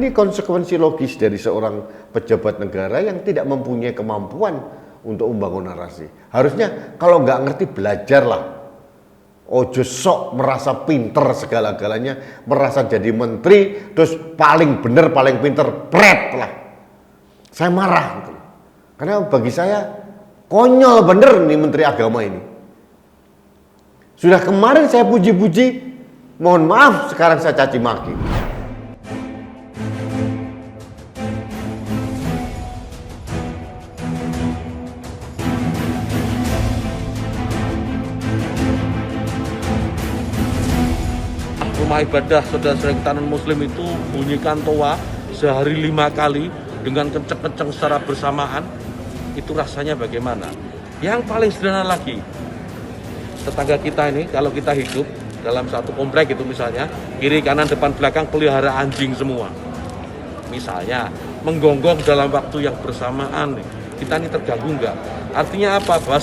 ini konsekuensi logis dari seorang pejabat negara yang tidak mempunyai kemampuan untuk membangun narasi. Harusnya kalau nggak ngerti belajarlah. Ojo sok merasa pinter segala-galanya, merasa jadi menteri, terus paling bener, paling pinter, pret lah. Saya marah gitu. Karena bagi saya konyol bener nih Menteri Agama ini. Sudah kemarin saya puji-puji, mohon maaf sekarang saya caci maki. Rumah ibadah saudara-saudara kita non-muslim itu bunyikan toa sehari 5 kali dengan kenceng-kenceng secara bersamaan, itu rasanya bagaimana? Yang paling sederhana lagi, tetangga kita ini kalau kita hidup dalam satu komplek itu misalnya, kiri kanan depan belakang pelihara anjing semua. Misalnya menggonggong dalam waktu yang bersamaan, kita ini terganggu enggak? Artinya apa? Bahwa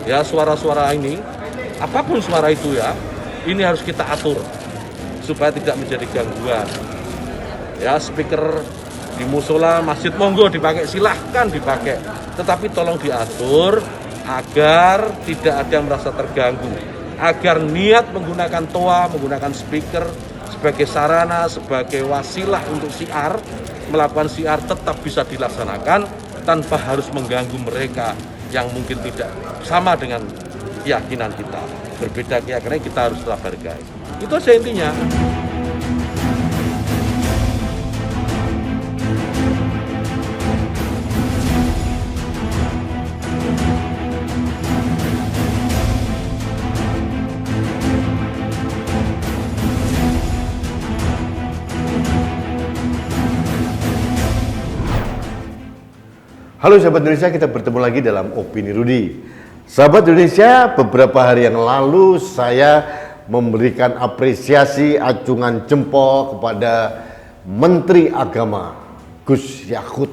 suara-suara ini, apapun suara itu ya, ini harus kita atur supaya tidak menjadi gangguan. Ya, speaker di musola, masjid monggo dipakai, silahkan dipakai. Tetapi tolong diatur agar tidak ada yang merasa terganggu. Agar niat menggunakan toa, menggunakan speaker sebagai sarana, sebagai wasilah untuk syiar, melakukan syiar tetap bisa dilaksanakan tanpa harus mengganggu mereka yang mungkin tidak sama dengan keyakinan kita. Berbeda keyakinan kita harus tetap hargai. Itu aja intinya. Halo sahabat Indonesia, kita bertemu lagi dalam Opini Rudi. Sahabat Indonesia, beberapa hari yang lalu saya memberikan apresiasi acungan jempol kepada Menteri Agama Gus Yakut.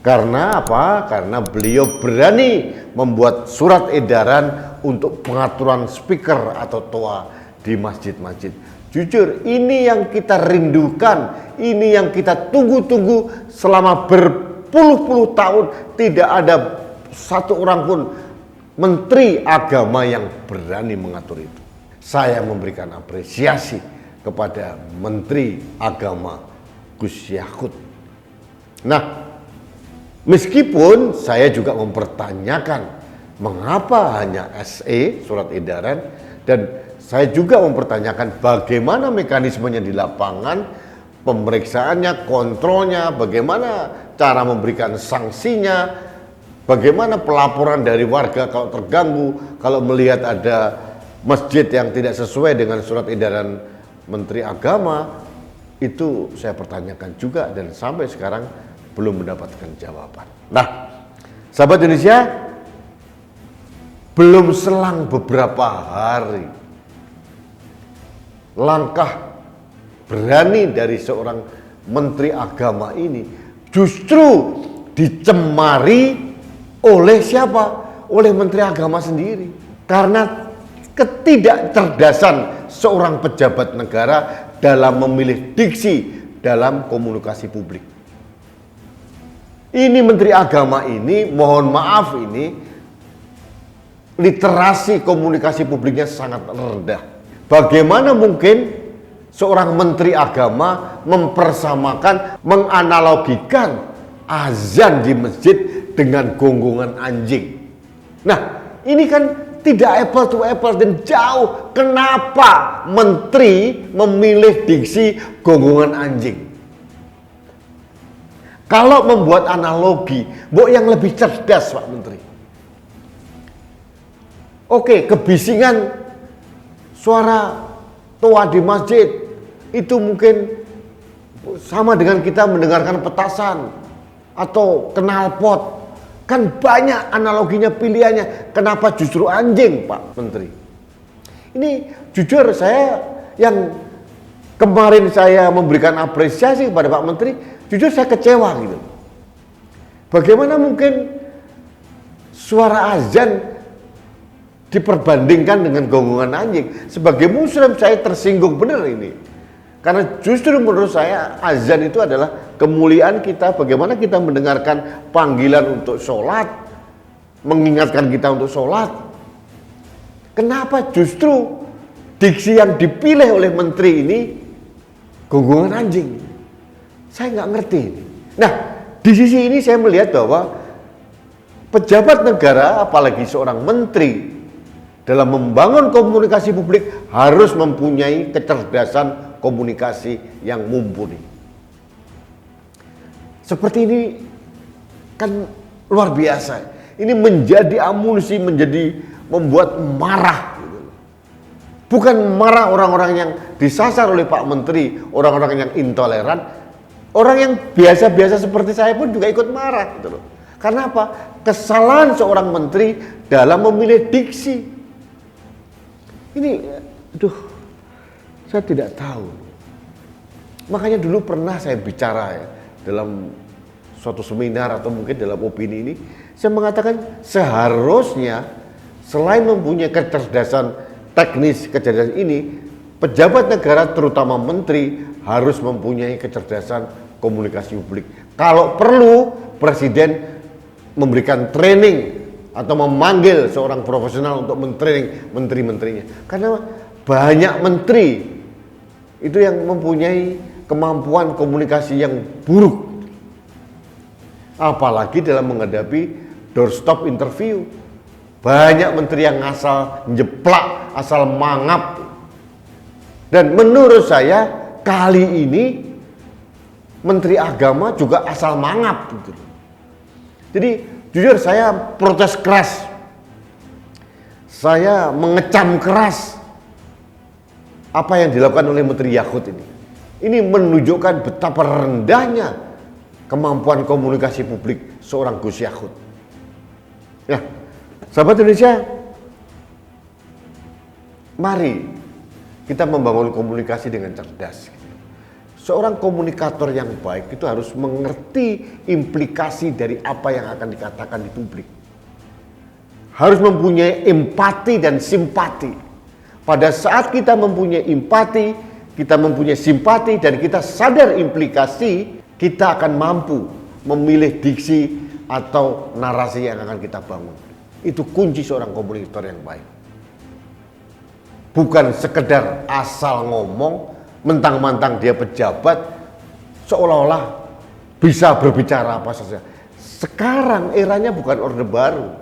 Karena apa? Karena beliau berani membuat surat edaran untuk pengaturan speaker atau toa di masjid-masjid. Jujur, ini yang kita rindukan, ini yang kita tunggu-tunggu selama berpuluh-puluh tahun. Tidak ada satu orang pun Menteri Agama yang berani mengatur itu. Saya memberikan apresiasi kepada Menteri Agama Gus Yakut. Nah, meskipun saya juga mempertanyakan mengapa hanya SE, surat edaran, dan saya juga mempertanyakan bagaimana mekanismenya di lapangan, pemeriksaannya, kontrolnya, bagaimana cara memberikan sanksinya, bagaimana pelaporan dari warga kalau terganggu, kalau melihat ada masjid yang tidak sesuai dengan surat edaran Menteri Agama. Itu saya pertanyakan juga dan sampai sekarang belum mendapatkan jawaban. Nah, sahabat Indonesia, belum selang beberapa hari, langkah berani dari seorang Menteri Agama ini justru dicemari oleh siapa? Oleh Menteri Agama sendiri. Karena ketidakcerdasan seorang pejabat negara dalam memilih diksi dalam komunikasi publik. Ini Menteri Agama ini, mohon maaf ini, literasi komunikasi publiknya sangat rendah. Bagaimana mungkin seorang Menteri Agama mempersamakan, menganalogikan azan di masjid dengan gonggongan anjing? Nah, ini kan tidak apple to apple dan jauh. Kenapa menteri memilih diksi gonggongan anjing? Kalau membuat analogi, mbok yang lebih cerdas Pak Menteri. Oke, kebisingan suara toa di masjid itu mungkin sama dengan kita mendengarkan petasan atau knalpot. Kan banyak analoginya, pilihannya. Kenapa justru anjing, Pak Menteri? Ini jujur saya yang kemarin saya memberikan apresiasi kepada Pak Menteri, jujur saya kecewa gitu. Bagaimana mungkin suara azan diperbandingkan dengan gonggongan anjing? Sebagai muslim saya tersinggung benar ini. Karena justru menurut saya azan itu adalah kemuliaan kita, bagaimana kita mendengarkan panggilan untuk sholat, mengingatkan kita untuk sholat. Kenapa justru diksi yang dipilih oleh menteri ini gonggongan anjing? Saya nggak ngerti. Nah, di sisi ini saya melihat bahwa pejabat negara, apalagi seorang menteri, dalam membangun komunikasi publik harus mempunyai kecerdasan komunikasi yang mumpuni. Seperti ini kan luar biasa. Ini menjadi amunisi, menjadi membuat marah. Bukan marah orang-orang yang disasar oleh Pak Menteri, orang-orang yang intoleran, orang yang biasa-biasa seperti saya pun juga ikut marah gitu loh. Karena apa? Kesalahan seorang menteri dalam memilih diksi. Ini, saya tidak tahu. Makanya dulu pernah saya bicara ya, dalam suatu seminar atau mungkin dalam opini ini, saya mengatakan seharusnya selain mempunyai kecerdasan teknis, kecerdasan ini, pejabat negara terutama menteri harus mempunyai kecerdasan komunikasi publik. Kalau perlu, presiden memberikan training atau memanggil seorang profesional untuk mentraining menteri-menterinya. Karena banyak menteri itu yang mempunyai kemampuan komunikasi yang buruk. Apalagi dalam menghadapi doorstop interview. Banyak menteri yang asal jeplak, asal mangap. Dan menurut saya kali ini Menteri Agama juga asal mangap gitu. Jadi jujur saya protes keras. Saya mengecam keras apa yang dilakukan oleh Menteri Yahud ini. Ini menunjukkan betapa rendahnya kemampuan komunikasi publik seorang Gus Yahud. Ya, sahabat Indonesia, mari kita membangun komunikasi dengan cerdas. Seorang komunikator yang baik itu harus mengerti implikasi dari apa yang akan dikatakan di publik. Harus mempunyai empati dan simpati. Pada saat kita mempunyai empati, kita mempunyai simpati dan kita sadar implikasi, kita akan mampu memilih diksi atau narasi yang akan kita bangun. Itu kunci seorang komunikator yang baik. Bukan sekedar asal ngomong, mentang-mentang dia pejabat, seolah-olah bisa berbicara apa saja. Sekarang eranya bukan Orde Baru.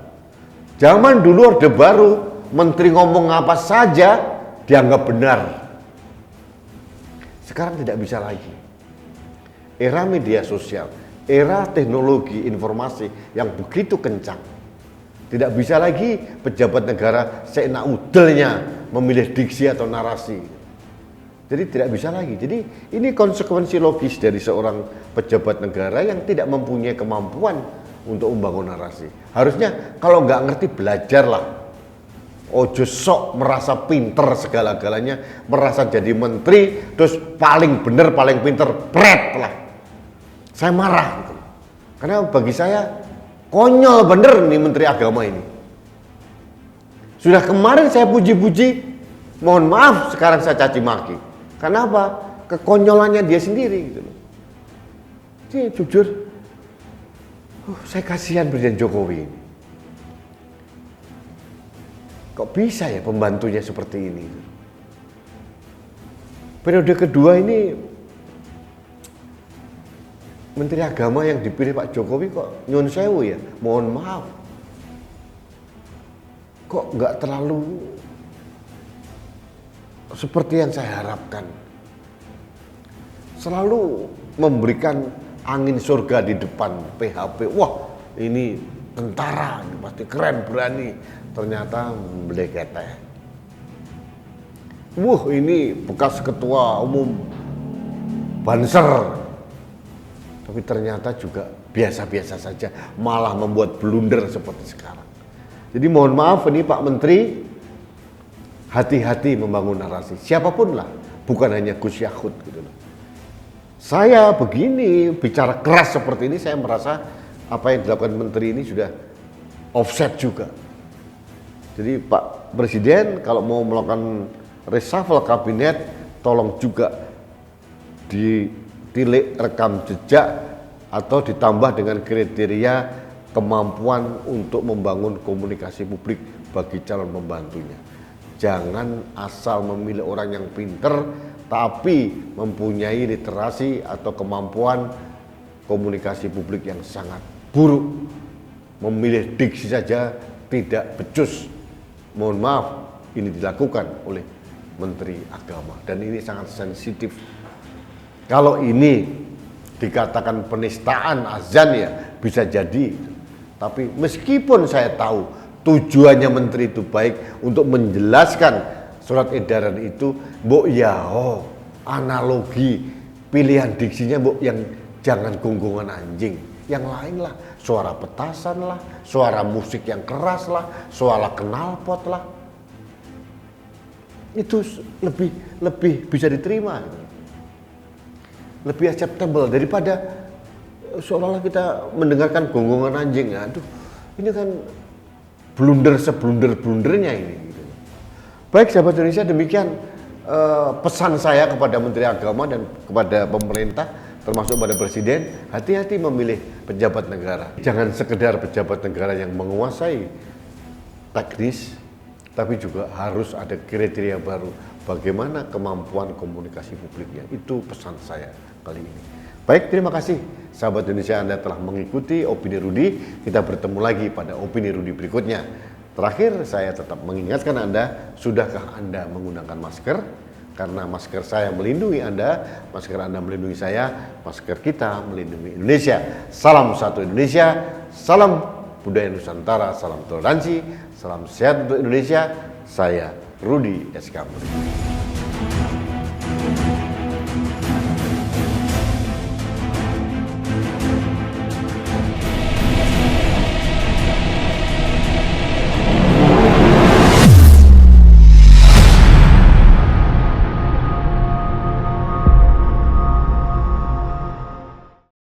Zaman dulu Orde Baru, menteri ngomong apa saja dianggap benar. Sekarang tidak bisa lagi. Era media sosial, era teknologi informasi yang begitu kencang. Tidak bisa lagi pejabat negara seenak udelnya memilih diksi atau narasi. Jadi tidak bisa lagi. Jadi ini konsekuensi logis dari seorang pejabat negara yang tidak mempunyai kemampuan untuk membangun narasi. Harusnya kalau nggak ngerti belajarlah. Ojo sok merasa pinter segala-galanya, merasa jadi menteri terus paling bener, paling pinter, pret lah. Saya marah gitu. Karena bagi saya konyol bener nih Menteri Agama ini. Sudah kemarin saya puji-puji, mohon maaf sekarang saya caci maki. Karena apa? Kekonyolannya dia sendiri gitu loh. Jadi jujur, saya kasihan Presiden Jokowi ini. Kok bisa ya pembantunya seperti ini? Periode kedua ini Menteri Agama yang dipilih Pak Jokowi kok nyun sewu ya, mohon maaf. Kok nggak terlalu seperti yang saya harapkan. Selalu memberikan angin surga di depan PHP. Wah, ini tentara, ini pasti keren, berani. Ternyata belekete. Wah, ini bekas ketua umum Banser. Tapi ternyata juga biasa-biasa saja, malah membuat blunder seperti sekarang. Jadi mohon maaf ini Pak Menteri, hati-hati membangun narasi. Siapapun lah, bukan hanya Gus Yahud gitu loh. Saya begini, bicara keras seperti ini, saya merasa apa yang dilakukan Menteri ini sudah offset juga. Jadi Pak Presiden kalau mau melakukan reshuffle kabinet, tolong juga ditilik rekam jejak atau ditambah dengan kriteria kemampuan untuk membangun komunikasi publik bagi calon pembantunya. Jangan asal memilih orang yang pinter tapi mempunyai literasi atau kemampuan komunikasi publik yang sangat buruk. Memilih diksi saja tidak becus. Mohon maaf, ini dilakukan oleh Menteri Agama dan ini sangat sensitif. Kalau ini dikatakan penistaan azan ya bisa jadi. Tapi meskipun saya tahu tujuannya menteri itu baik untuk menjelaskan surat edaran itu, mbok ya analogi pilihan diksinya mbok yang jangan gonggongan anjing, yang lain lah, suara petasan lah, suara musik yang keras lah, suara knalpot lah, itu lebih bisa diterima, lebih acceptable daripada seolah-olah kita mendengarkan gonggongan anjing. Aduh, ini kan blunder seblunder-blundernya ini. Baik sahabat Indonesia, demikian pesan saya kepada Menteri Agama dan kepada pemerintah, termasuk pada Presiden, hati-hati memilih pejabat negara. Jangan sekedar pejabat negara yang menguasai teknis, tapi juga harus ada kriteria baru bagaimana kemampuan komunikasi publiknya. Itu pesan saya kali ini. Baik, terima kasih sahabat Indonesia, Anda telah mengikuti Opini Rudi. Kita bertemu lagi pada Opini Rudi berikutnya. Terakhir, saya tetap mengingatkan Anda, sudahkah Anda menggunakan masker? Karena masker saya melindungi Anda, masker Anda melindungi saya, masker kita melindungi Indonesia. Salam satu Indonesia, salam budaya Nusantara, salam toleransi, salam sehat untuk Indonesia. Saya Rudi S. Kamri.